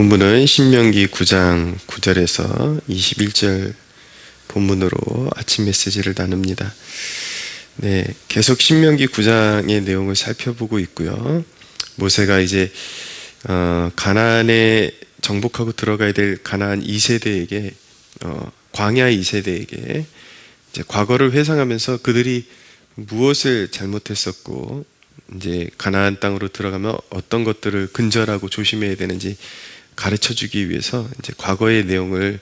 본문은 신명기 9장 9절에서 21절 본문으로 아침 메시지를 나눕니다. 네, 계속 신명기 9장의 내용을 살펴보고 있고요. 모세가 이제 가나안에 정복하고 들어가야 될 가나안 2세대에게 광야 2세대에게 이제 과거를 회상하면서 그들이 무엇을 잘못했었고 이제 가나안 땅으로 들어가면 어떤 것들을 근절하고 조심해야 되는지 가르쳐 주기 위해서 이제 과거의 내용을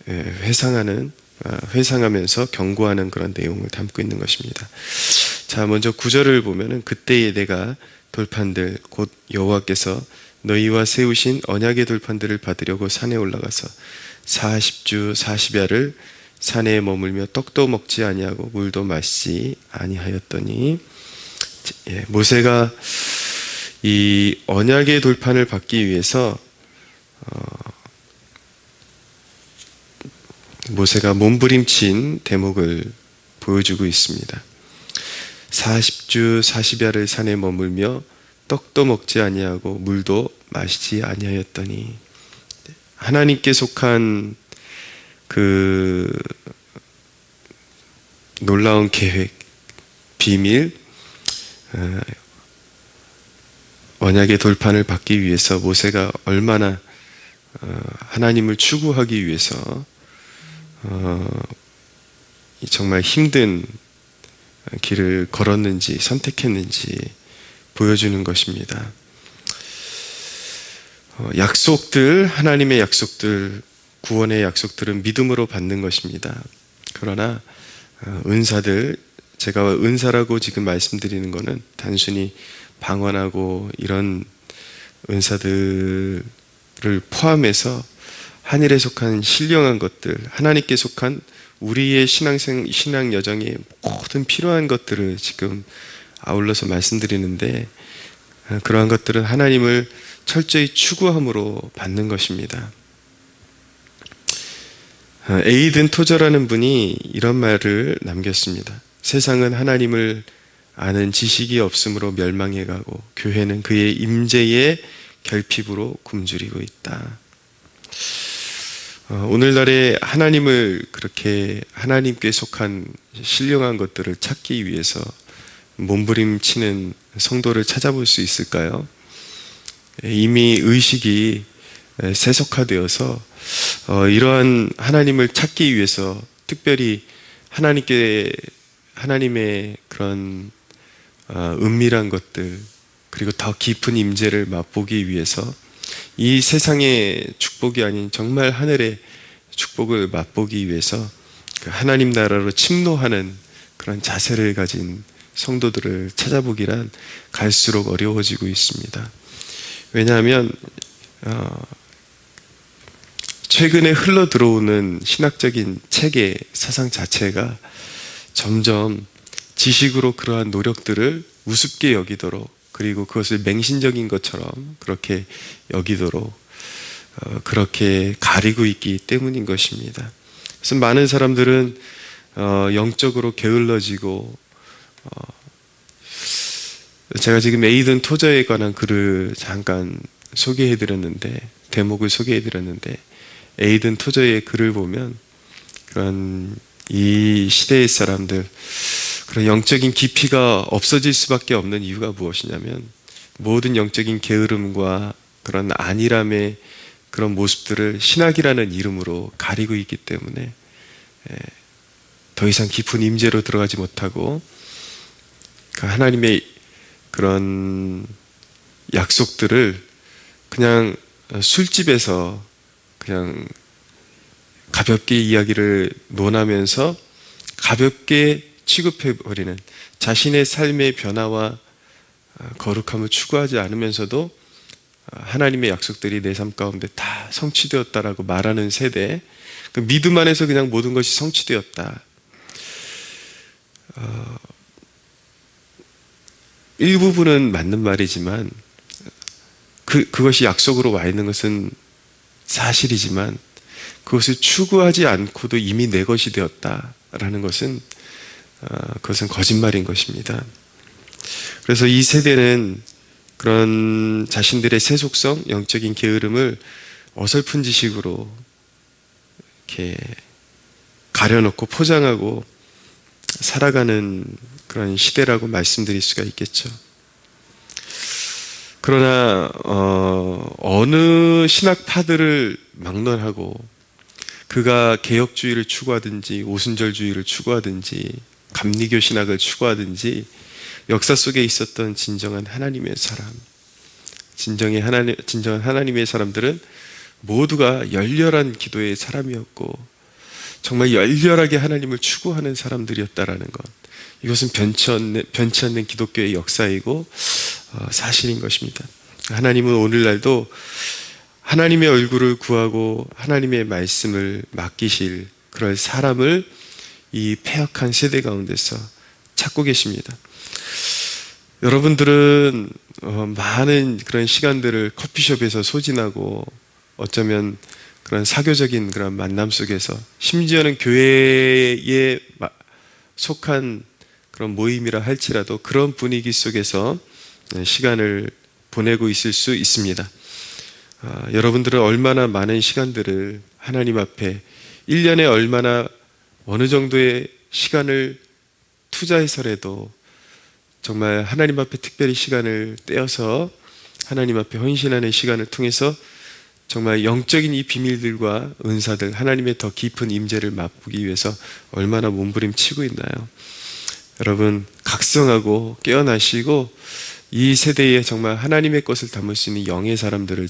회상하면서 경고하는 그런 내용을 담고 있는 것입니다. 자, 먼저 9절을 보면은 그때에 내가 돌판들 곧 여호와께서 너희와 세우신 언약의 돌판들을 받으려고 산에 올라가서 40주 40야를 산에 머물며 떡도 먹지 아니하고 물도 마시지 아니하였더니, 모세가 이 언약의 돌판을 받기 위해서 모세가 몸부림친 대목을 보여주고 있습니다. 40주 40야를 산에 머물며 떡도 먹지 아니하고 물도 마시지 아니하였더니, 하나님께 속한 그 놀라운 계획, 비밀, 언약의 돌판을 받기 위해서 모세가 얼마나 하나님을 추구하기 위해서 정말 힘든 길을 걸었는지 선택했는지 보여주는 것입니다. 약속들, 하나님의 약속들, 구원의 약속들은 믿음으로 받는 것입니다. 그러나 은사들, 제가 은사라고 지금 말씀드리는 것은 단순히 방언하고 이런 은사들을 포함해서 하늘에 속한 신령한 것들, 하나님께 속한 우리의 신앙 여정에 모든 필요한 것들을 지금 아울러서 말씀드리는데, 그러한 것들은 하나님을 철저히 추구함으로 받는 것입니다. 에이든 토저라는 분이 이런 말을 남겼습니다. 세상은 하나님을 아는 지식이 없으므로 멸망해가고 교회는 그의 임재의 결핍으로 굶주리고 있다. 오늘날에 하나님을 그렇게 하나님께 속한 신령한 것들을 찾기 위해서 몸부림치는 성도를 찾아볼 수 있을까요? 이미 의식이 세속화되어서 이러한 하나님을 찾기 위해서 특별히 하나님의 그런 은밀한 것들, 그리고 더 깊은 임재를 맛보기 위해서 이 세상의 축복이 아닌 정말 하늘의 축복을 맛보기 위해서 하나님 나라로 침노하는 그런 자세를 가진 성도들을 찾아보기란 갈수록 어려워지고 있습니다. 왜냐하면 최근에 흘러 들어오는 신학적인 체계, 사상 자체가 점점 지식으로 그러한 노력들을 우습게 여기도록, 그리고 그것을 맹신적인 것처럼 그렇게 여기도록 그렇게 가리고 있기 때문인 것입니다. 그래서 많은 사람들은 영적으로 게을러지고, 제가 지금 에이든 토저에 관한 글을 잠깐 대목을 소개해드렸는데, 에이든 토저의 글을 보면 그런 이 시대의 사람들, 그런 영적인 깊이가 없어질 수밖에 없는 이유가 무엇이냐면, 모든 영적인 게으름과 그런 안일함의 그런 모습들을 신학이라는 이름으로 가리고 있기 때문에 더 이상 깊은 임재로 들어가지 못하고 하나님의 그런 약속들을 그냥 술집에서 그냥 가볍게 이야기를 논하면서 가볍게 취급해버리는, 자신의 삶의 변화와 거룩함을 추구하지 않으면서도 하나님의 약속들이 내 삶 가운데 다 성취되었다라고 말하는 세대, 그 믿음 안에서 그냥 모든 것이 성취되었다. 일부분은 맞는 말이지만 그것이 약속으로 와 있는 것은 사실이지만 그것을 추구하지 않고도 이미 내 것이 되었다라는 것은 그것은 거짓말인 것입니다. 그래서 이 세대는 그런 자신들의 세속성, 영적인 게으름을 어설픈 지식으로 이렇게 가려놓고 포장하고 살아가는 그런 시대라고 말씀드릴 수가 있겠죠. 그러나 어느 신학파들을 막론하고 그가 개혁주의를 추구하든지 오순절주의를 추구하든지 감리교 신학을 추구하든지 역사 속에 있었던 진정한 하나님의 사람, 진정한 하나님의 사람들은 모두가 열렬한 기도의 사람이었고 정말 열렬하게 하나님을 추구하는 사람들이었다라는 것, 이것은 변치 않는 기독교의 역사이고 사실인 것입니다. 하나님은 오늘날도 하나님의 얼굴을 구하고 하나님의 말씀을 맡기실 그럴 사람을 이 패역한 세대 가운데서 찾고 계십니다. 여러분들은 많은 그런 시간들을 커피숍에서 소진하고 어쩌면 그런 사교적인 그런 만남 속에서, 심지어는 교회에 속한 그런 모임이라 할지라도 그런 분위기 속에서 시간을 보내고 있을 수 있습니다. 여러분들은 얼마나 많은 시간들을 하나님 앞에 1년에 얼마나 어느 정도의 시간을 투자해서라도 정말 하나님 앞에 특별히 시간을 떼어서 하나님 앞에 헌신하는 시간을 통해서 정말 영적인 이 비밀들과 은사들, 하나님의 더 깊은 임재를 맛보기 위해서 얼마나 몸부림치고 있나요? 여러분, 각성하고 깨어나시고 이 세대에 정말 하나님의 것을 담을 수 있는 영의 사람들을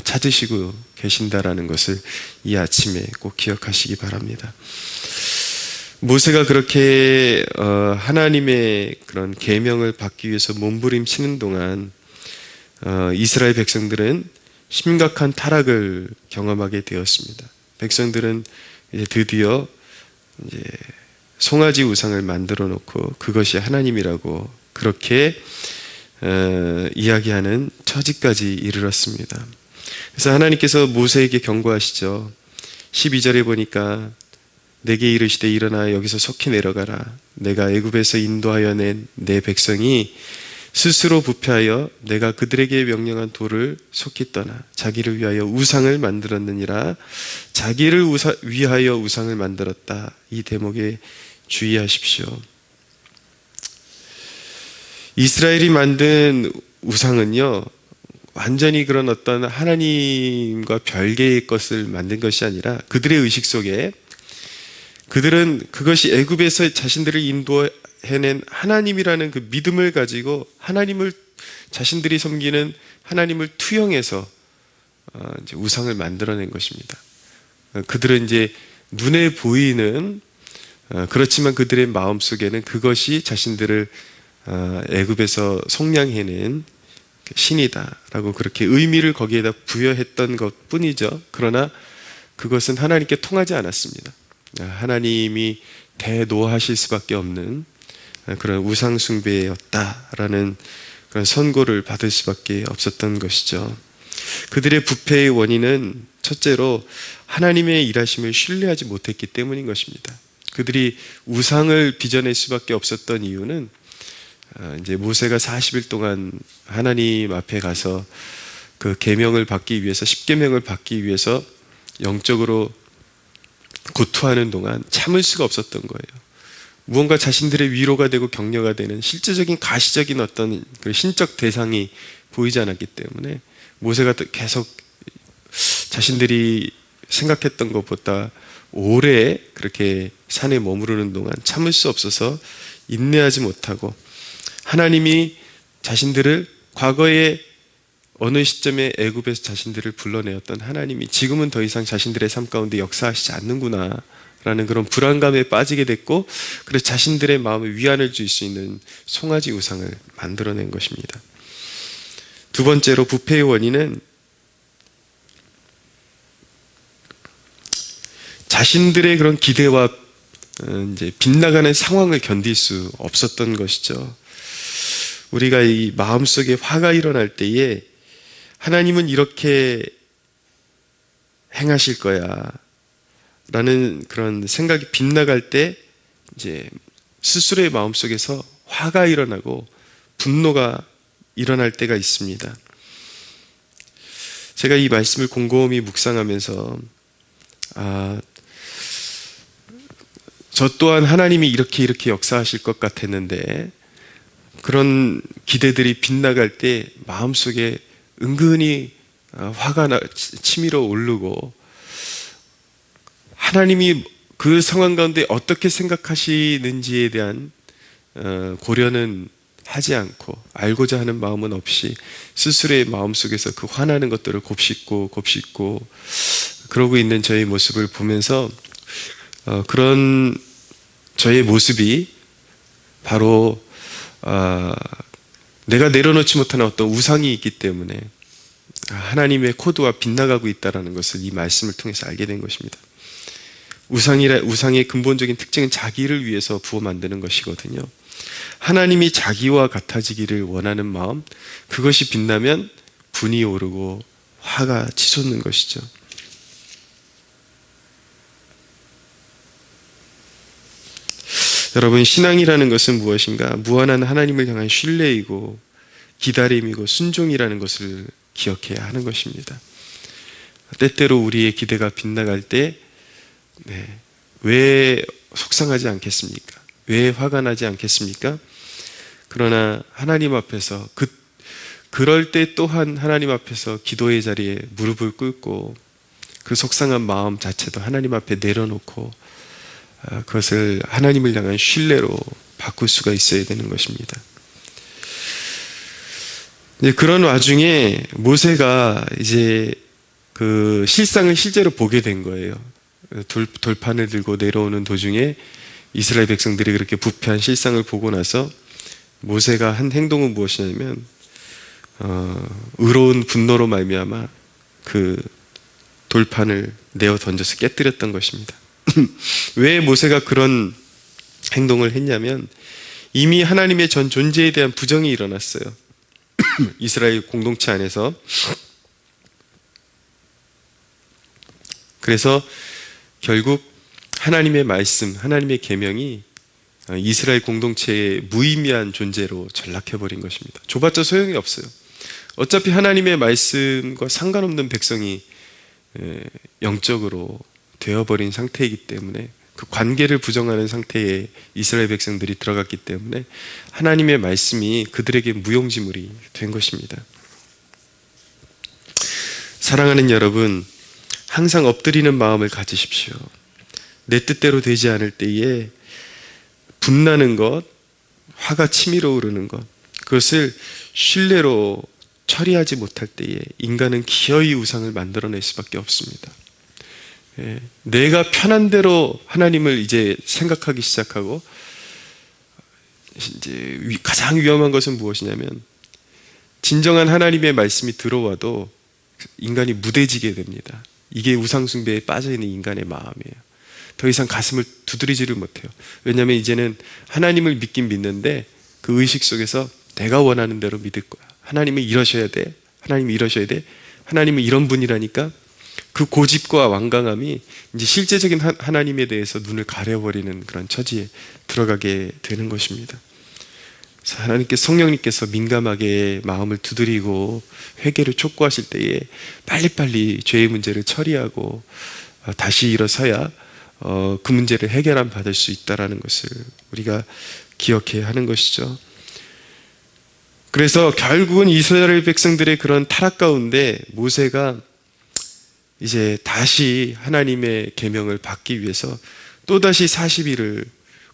찾으시고 계신다라는 것을 이 아침에 꼭 기억하시기 바랍니다. 모세가 그렇게 하나님의 그런 계명을 받기 위해서 몸부림치는 동안 이스라엘 백성들은 심각한 타락을 경험하게 되었습니다. 백성들은 이제 드디어 이제 송아지 우상을 만들어 놓고 그것이 하나님이라고 그렇게 이야기하는 처지까지 이르렀습니다. 그래서 하나님께서 모세에게 경고하시죠. 12절에 보니까 내게 이르시되 일어나 여기서 속히 내려가라. 내가 애굽에서 인도하여 낸 내 백성이 스스로 부패하여 내가 그들에게 명령한 도를 속히 떠나 자기를 위하여 우상을 만들었느니라. 자기를 위하여 우상을 만들었다. 이 대목에 주의하십시오. 이스라엘이 만든 우상은요, 완전히 그런 어떤 하나님과 별개의 것을 만든 것이 아니라 그들의 의식 속에 그들은 그것이 애굽에서 자신들을 인도해낸 하나님이라는 그 믿음을 가지고 하나님을, 자신들이 섬기는 하나님을 투영해서 이제 우상을 만들어낸 것입니다. 그들은 이제 눈에 보이는, 그렇지만 그들의 마음 속에는 그것이 자신들을 애굽에서 속량해낸 신이다라고 그렇게 의미를 거기에다 부여했던 것 뿐이죠. 그러나 그것은 하나님께 통하지 않았습니다. 하나님이 대노하실 수밖에 없는 그런 우상숭배였다라는 그런 선고를 받을 수밖에 없었던 것이죠. 그들의 부패의 원인은 첫째로 하나님의 일하심을 신뢰하지 못했기 때문인 것입니다. 그들이 우상을 빚어낼 수밖에 없었던 이유는 이제 모세가 40일 동안 하나님 앞에 가서 그 계명을 받기 위해서, 십계명을 받기 위해서 영적으로 고투하는 동안 참을 수가 없었던 거예요. 무언가 자신들의 위로가 되고 격려가 되는 실제적인 가시적인 어떤 그 신적 대상이 보이지 않았기 때문에 모세가 계속 자신들이 생각했던 것보다 오래 그렇게 산에 머무르는 동안 참을 수 없어서 인내하지 못하고, 하나님이 자신들을 과거에 어느 시점에 애굽에서 자신들을 불러내었던 하나님이 지금은 더 이상 자신들의 삶 가운데 역사하시지 않는구나 라는 그런 불안감에 빠지게 됐고, 그래서 자신들의 마음에 위안을 줄 수 있는 송아지 우상을 만들어낸 것입니다. 두 번째로 부패의 원인은 자신들의 그런 기대와 이제 빗나가는 상황을 견딜 수 없었던 것이죠. 우리가 이 마음속에 화가 일어날 때에 하나님은 이렇게 행하실 거야 라는 그런 생각이 빗나갈 때 이제 스스로의 마음속에서 화가 일어나고 분노가 일어날 때가 있습니다. 제가 이 말씀을 곰곰이 묵상하면서 저 또한 하나님이 이렇게 역사하실 것 같았는데 그런 기대들이 빗나갈 때 마음속에 은근히 화가 치밀어 오르고 하나님이 그 상황 가운데 어떻게 생각하시는지에 대한 고려는 하지 않고 알고자 하는 마음은 없이 스스로의 마음속에서 그 화나는 것들을 곱씹고 그러고 있는 저의 모습을 보면서 그런 저의 모습이 바로 내가 내려놓지 못하는 어떤 우상이 있기 때문에 하나님의 코드와 빗나가고 있다는 것을 이 말씀을 통해서 알게 된 것입니다. 우상의 근본적인 특징은 자기를 위해서 부어 만드는 것이거든요. 하나님이 자기와 같아지기를 원하는 마음, 그것이 빛나면 분이 오르고 화가 치솟는 것이죠. 여러분, 신앙이라는 것은 무엇인가? 무한한 하나님을 향한 신뢰이고 기다림이고 순종이라는 것을 기억해야 하는 것입니다. 때때로 우리의 기대가 빗나갈 때 왜 속상하지 않겠습니까? 왜 화가 나지 않겠습니까? 그러나 하나님 앞에서 그럴 때 또한 하나님 앞에서 기도의 자리에 무릎을 꿇고 그 속상한 마음 자체도 하나님 앞에 내려놓고 그것을 하나님을 향한 신뢰로 바꿀 수가 있어야 되는 것입니다. 그런 와중에 모세가 이제 그 실상을 실제로 보게 된 거예요. 돌판을 들고 내려오는 도중에 이스라엘 백성들이 그렇게 부패한 실상을 보고 나서 모세가 한 행동은 무엇이냐면 의로운 분노로 말미암아 그 돌판을 내어 던져서 깨뜨렸던 것입니다. 왜 모세가 그런 행동을 했냐면 이미 하나님의 전 존재에 대한 부정이 일어났어요. 이스라엘 공동체 안에서. 그래서 결국 하나님의 말씀, 하나님의 계명이 이스라엘 공동체의 무의미한 존재로 전락해버린 것입니다. 좁았자 소용이 없어요. 어차피 하나님의 말씀과 상관없는 백성이 영적으로 되어버린 상태이기 때문에 그 관계를 부정하는 상태에 이스라엘 백성들이 들어갔기 때문에 하나님의 말씀이 그들에게 무용지물이 된 것입니다. 사랑하는 여러분, 항상 엎드리는 마음을 가지십시오. 내 뜻대로 되지 않을 때에 분나는 것, 화가 치밀어 오르는 것, 그것을 신뢰로 처리하지 못할 때에 인간은 기어이 우상을 만들어낼 수밖에 없습니다. 내가 편한 대로 하나님을 이제 생각하기 시작하고, 이제 가장 위험한 것은 무엇이냐면 진정한 하나님의 말씀이 들어와도 인간이 무뎌지게 됩니다. 이게 우상숭배에 빠져있는 인간의 마음이에요. 더 이상 가슴을 두드리지를 못해요. 왜냐하면 이제는 하나님을 믿긴 믿는데 그 의식 속에서 내가 원하는 대로 믿을 거야. 하나님은 이러셔야 돼. 하나님은 이러셔야 돼. 하나님은 이런 분이라니까. 그 고집과 완강함이 이제 실제적인 하나님에 대해서 눈을 가려버리는 그런 처지에 들어가게 되는 것입니다. 그래서 하나님께서, 성령님께서 민감하게 마음을 두드리고 회개를 촉구하실 때에 빨리빨리 죄의 문제를 처리하고 다시 일어서야 그 문제를 해결함 받을 수 있다는 것을 우리가 기억해야 하는 것이죠. 그래서 결국은 이스라엘 백성들의 그런 타락 가운데 모세가 이제 다시 하나님의 계명을 받기 위해서 또다시 40일을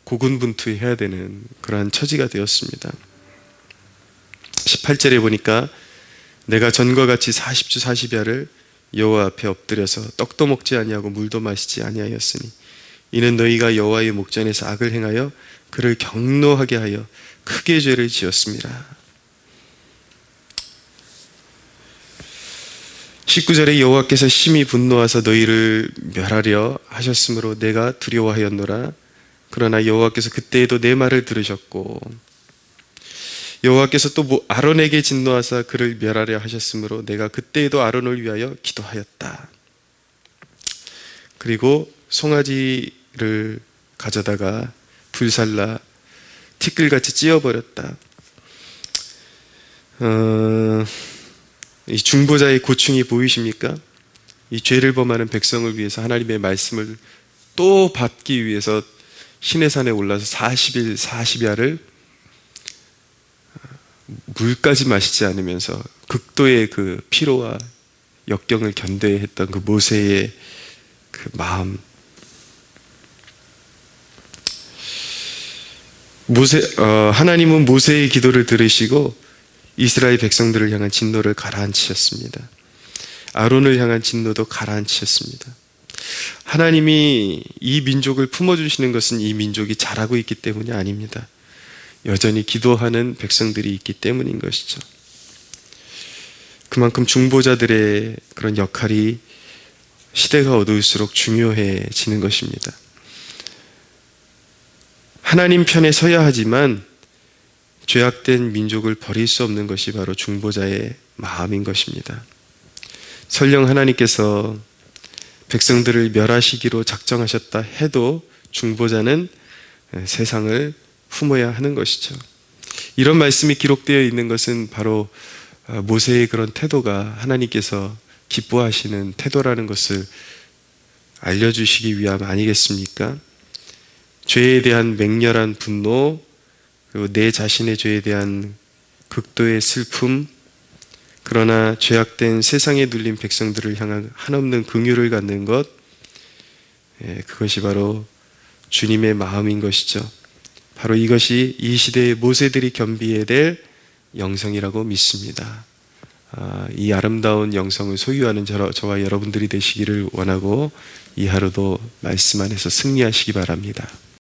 고군분투해야 되는 그러한 처지가 되었습니다. 18절에 보니까 내가 전과 같이 40주 40야를 여호와 앞에 엎드려서 떡도 먹지 아니하고 물도 마시지 아니하였으니 이는 너희가 여호와의 목전에서 악을 행하여 그를 경노하게 하여 크게 죄를 지었습니다. 19절에 여호와께서 심히 분노하사 너희를 멸하려 하셨으므로 내가 두려워하였노라. 그러나 여호와께서 그때에도 내 말을 들으셨고 여호와께서 또 아론에게 진노하사 그를 멸하려 하셨으므로 내가 그때에도 아론을 위하여 기도하였다. 그리고 송아지를 가져다가 불살라 티끌같이 찧어버렸다. 이 중보자의 고충이 보이십니까? 이 죄를 범하는 백성을 위해서 하나님의 말씀을 또 받기 위해서 시내산에 올라서 40일 40야를 물까지 마시지 않으면서 극도의 그 피로와 역경을 견뎌야 했던 그 모세의 그 마음. 하나님은 모세의 기도를 들으시고 이스라엘 백성들을 향한 진노를 가라앉히셨습니다. 아론을 향한 진노도 가라앉히셨습니다. 하나님이 이 민족을 품어주시는 것은 이 민족이 잘하고 있기 때문이 아닙니다. 여전히 기도하는 백성들이 있기 때문인 것이죠. 그만큼 중보자들의 그런 역할이 시대가 어두울수록 중요해지는 것입니다. 하나님 편에 서야 하지만 죄악된 민족을 버릴 수 없는 것이 바로 중보자의 마음인 것입니다. 설령 하나님께서 백성들을 멸하시기로 작정하셨다 해도 중보자는 세상을 품어야 하는 것이죠. 이런 말씀이 기록되어 있는 것은 바로 모세의 그런 태도가 하나님께서 기뻐하시는 태도라는 것을 알려주시기 위함 아니겠습니까? 죄에 대한 맹렬한 분노, 그리고 내 자신의 죄에 대한 극도의 슬픔, 그러나 죄악된 세상에 눌린 백성들을 향한 한없는 긍휼을 갖는 것, 그것이 바로 주님의 마음인 것이죠. 바로 이것이 이 시대의 모세들이 겸비해야 될 영성이라고 믿습니다. 이 아름다운 영성을 소유하는 저와 여러분들이 되시기를 원하고 이 하루도 말씀 안에서 승리하시기 바랍니다.